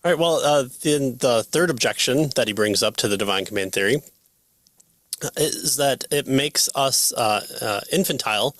All right. Well, then the third objection that he brings up to the divine command theory is that it makes us infantile,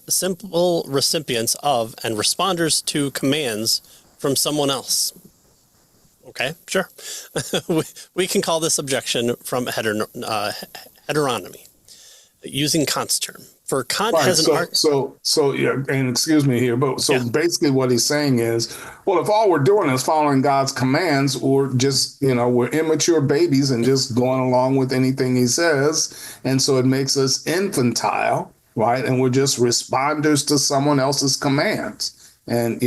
simple recipients of and responders to commands from someone else. Okay, sure. we can call this objection from heteronomy, using Kant's term. For Kant Right. has an So, yeah, and excuse me here, but so yeah. basically what he's saying is, well, if all we're doing is following God's commands, we're just, we're immature babies and just going along with anything he says. And so it makes us infantile, right? And we're just responders to someone else's commands. And,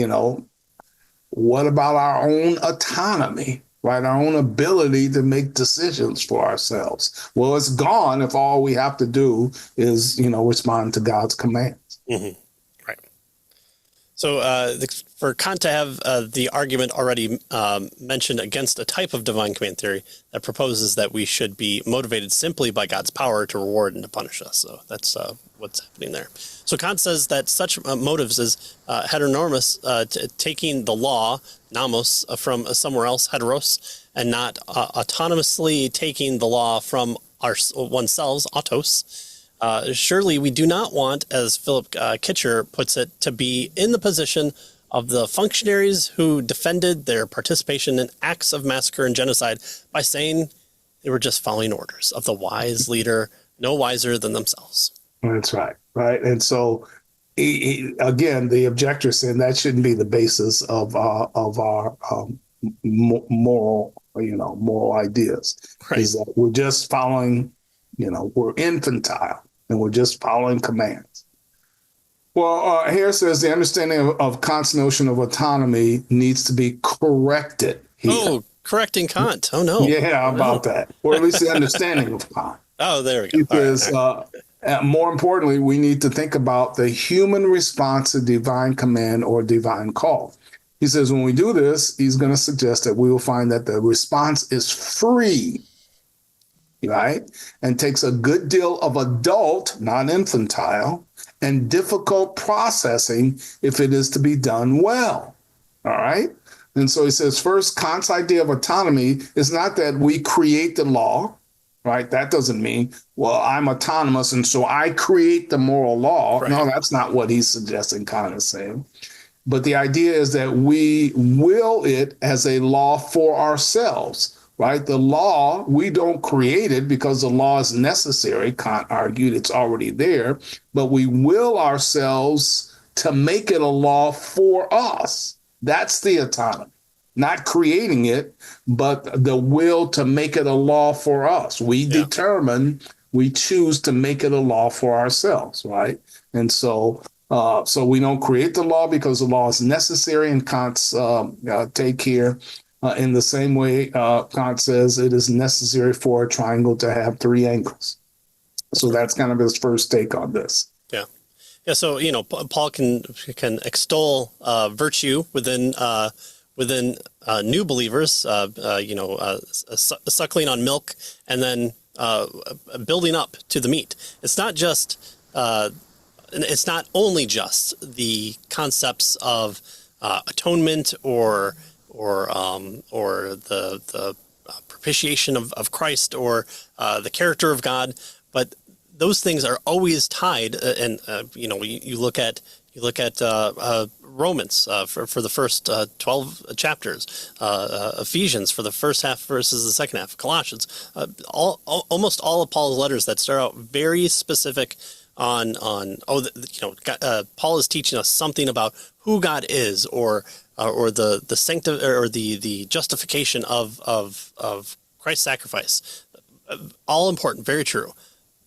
what about our own autonomy, right? Our own ability to make decisions for ourselves. Well, it's gone if all we have to do is, respond to God's commands. Mm-hmm. Right. So for Kant to have the argument already mentioned against a type of divine command theory that proposes that we should be motivated simply by God's power to reward and to punish us. So that's what's happening there. So Kant says that such motives is heteronomous, taking the law, nomos, from somewhere else, heteros, and not autonomously taking the law from oneself, autos. Surely we do not want, as Philip Kitcher puts it, to be in the position of the functionaries who defended their participation in acts of massacre and genocide by saying they were just following orders of the wise leader, no wiser than themselves. That's right. Right. And so, again, the objector saying that shouldn't be the basis of our moral ideas, Right. is that we're just following, we're infantile and we're just following commands. Well, here says the understanding of Kant's notion of autonomy needs to be corrected here. Oh, correcting Kant. Oh, no. Yeah, about that. Or at least the understanding of Kant. Oh, there we go. Because all right. more importantly, we need to think about the human response to divine command or divine call. He says when we do this, he's going to suggest that we will find that the response is free, right? And takes a good deal of adult, not infantile, and difficult processing if it is to be done well. All right. And so he says, first, Kant's idea of autonomy is not that we create the law, right? That doesn't mean, well, I'm autonomous and so I create the moral law. Right. No, that's not what he's suggesting, Kant is saying. But the idea is that we will it as a law for ourselves, right? The law, we don't create it because the law is necessary. Kant argued it's already there, but we will ourselves to make it a law for us. That's the autonomy, not creating it, but the will to make it a law for us. We determine, we choose to make it a law for ourselves, right? And so we don't create the law because the law is necessary in Kant's take here. In the same way, Kant says it is necessary for a triangle to have three angles. So that's kind of his first take on this. Yeah. Yeah. So, Paul can extol virtue within new believers, suckling on milk and then building up to the meat. It's not only just the concepts of atonement or the propitiation of Christ or the character of God, but those things are always tied. And you look at Romans for the first 12 chapters, Ephesians for the first half versus the second half, Colossians, almost all of Paul's letters that start out very specific on Paul is teaching us something about who God is or the justification of Christ's sacrifice. All important, very true.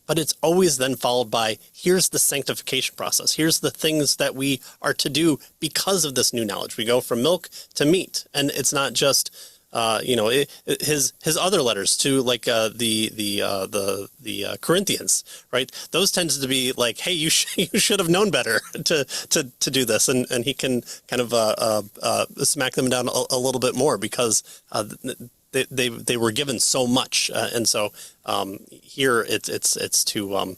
But it's always then followed by, here's the sanctification process. Here's the things that we are to do because of this new knowledge. We go from milk to meat, and it's not just his other letters to like the Corinthians, right? Those tends to be like, hey, you should have known better to do this, and he can kind of smack them down a little bit more because they were given so much, and so here it's to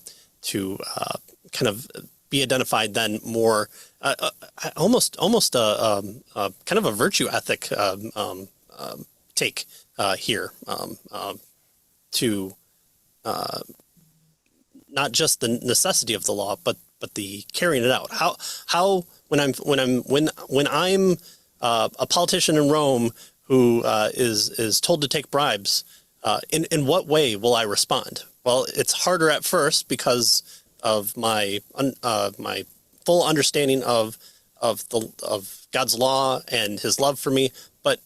kind of be identified then more almost kind of a virtue ethic take here to not just the necessity of the law, but the carrying it out. How when I'm a politician in Rome who is told to take bribes, in what way will I respond? Well, it's harder at first because of my full understanding of God's law and His love for me, but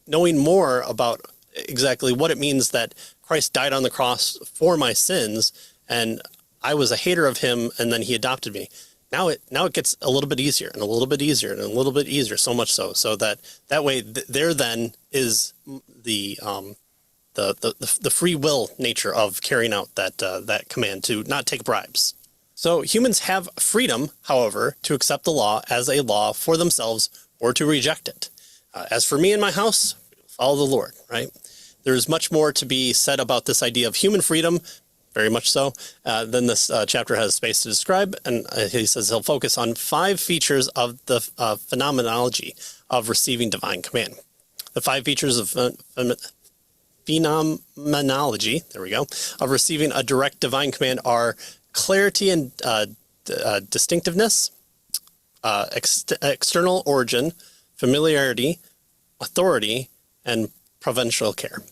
knowing more about exactly what it means that Christ died on the cross for my sins, and I was a hater of Him, and then He adopted me. Now it gets a little bit easier and a little bit easier and a little bit easier, so much so that way there then is the free will nature of carrying out that command to not take bribes. So humans have freedom, however, to accept the law as a law for themselves or to reject it. As for me and my house, follow the Lord, right? There's much more to be said about this idea of human freedom, very much so, than this chapter has space to describe. And he says he'll focus on 5 features of the phenomenology of receiving divine command. The 5 features of phenomenology, there we go, of receiving a direct divine command are clarity and distinctiveness, external origin, familiarity, authority, and providential care.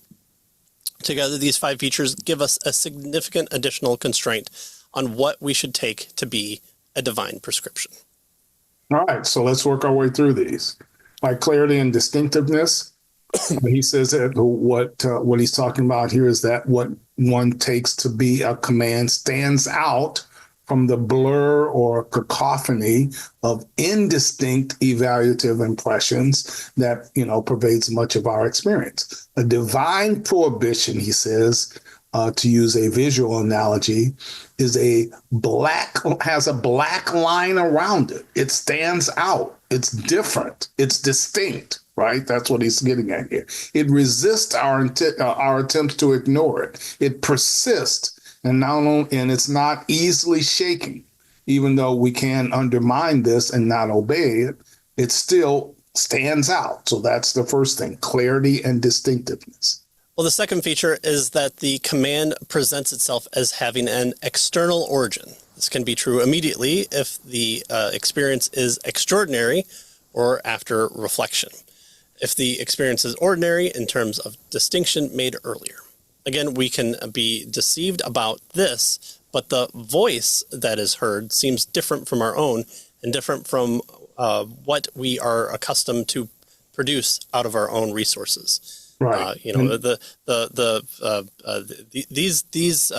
Together, these 5 features give us a significant additional constraint on what we should take to be a divine prescription. All right, so let's work our way through these. Like clarity and distinctiveness, he says that what he's talking about here is that what one takes to be a command stands out from the blur or cacophony of indistinct evaluative impressions that, pervades much of our experience. A divine prohibition, he says, to use a visual analogy, has a black line around it. It stands out. It's different. It's distinct, right? That's what he's getting at here. It resists our attempts to ignore it. It persists, and it's not easily shaken. Even though we can undermine this and not obey it, it still stands out. So that's the first thing: clarity and distinctiveness. Well, the second feature is that the command presents itself as having an external origin. This can be true immediately if the experience is extraordinary or after reflection. If the experience is ordinary in terms of distinction made earlier. Again, we can be deceived about this, but the voice that is heard seems different from our own and different from what we are accustomed to produce out of our own resources. Right. These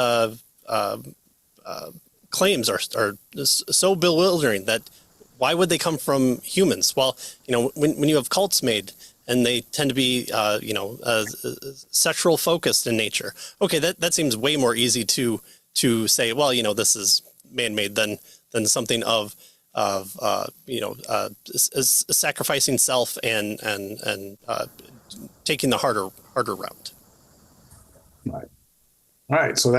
claims are so bewildering that why would they come from humans? Well, when you have cults made and they tend to be sexual focused in nature. Okay, that seems way more easy to say. Well, this is man-made than something of sacrificing self and taking the harder route. Right. All right. So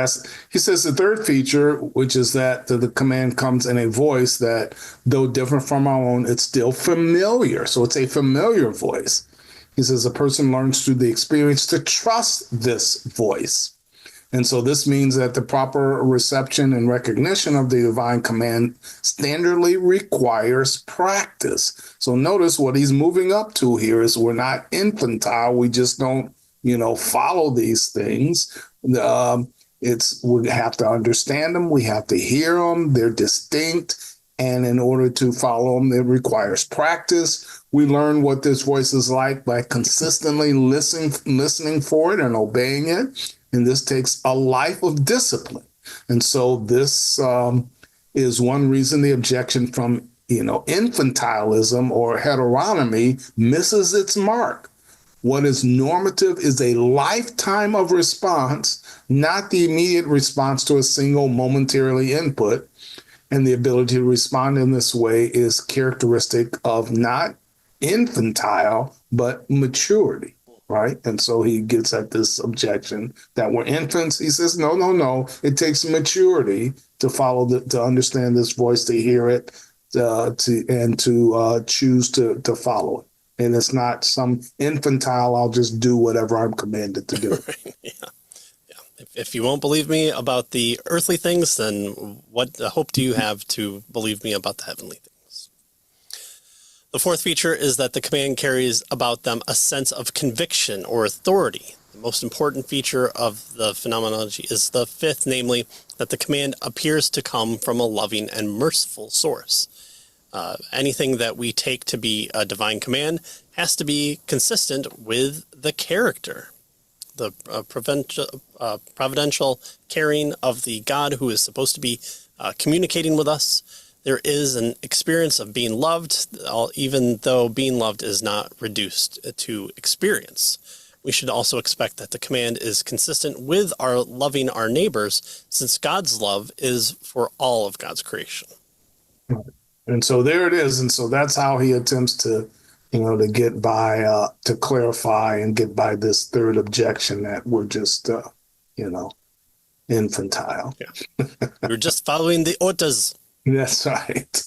he says the third feature, which is that the command comes in a voice that, though different from our own, it's still familiar. So it's a familiar voice. He says a person learns through the experience to trust this voice. And so this means that the proper reception and recognition of the divine command standardly requires practice. So notice what he's moving up to here is we're not infantile. We just don't, follow these things. We have to understand them. We have to hear them. They're distinct. And in order to follow them, it requires practice. We learn what this voice is like by consistently listening for it and obeying it. And this takes a life of discipline. And so this is one reason the objection from, infantilism or heteronomy misses its mark. What is normative is a lifetime of response, not the immediate response to a single momentarily input. And the ability to respond in this way is characteristic of not infantile, but maturity. Right. And so he gets at this objection that we're infants. He says, no. It takes maturity to understand this voice, to hear it, to choose to follow it. And it's not some infantile, I'll just do whatever I'm commanded to do. Yeah. If you won't believe me about the earthly things, then what hope do you have to believe me about the heavenly things? The fourth feature is that the command carries about them a sense of conviction or authority. The most important feature of the phenomenology is the fifth, namely, that the command appears to come from a loving and merciful source. Anything that we take to be a divine command has to be consistent with the character, the providential caring of the God who is supposed to be communicating with us. There is an experience of being loved, even though being loved is not reduced to experience. We should also expect that the command is consistent with our loving our neighbors, since God's love is for all of God's creation. And so there it is. And so that's how he attempts to, to get by, to clarify and get by this third objection that we're just, infantile. Yeah. We're just following the orders. That's right.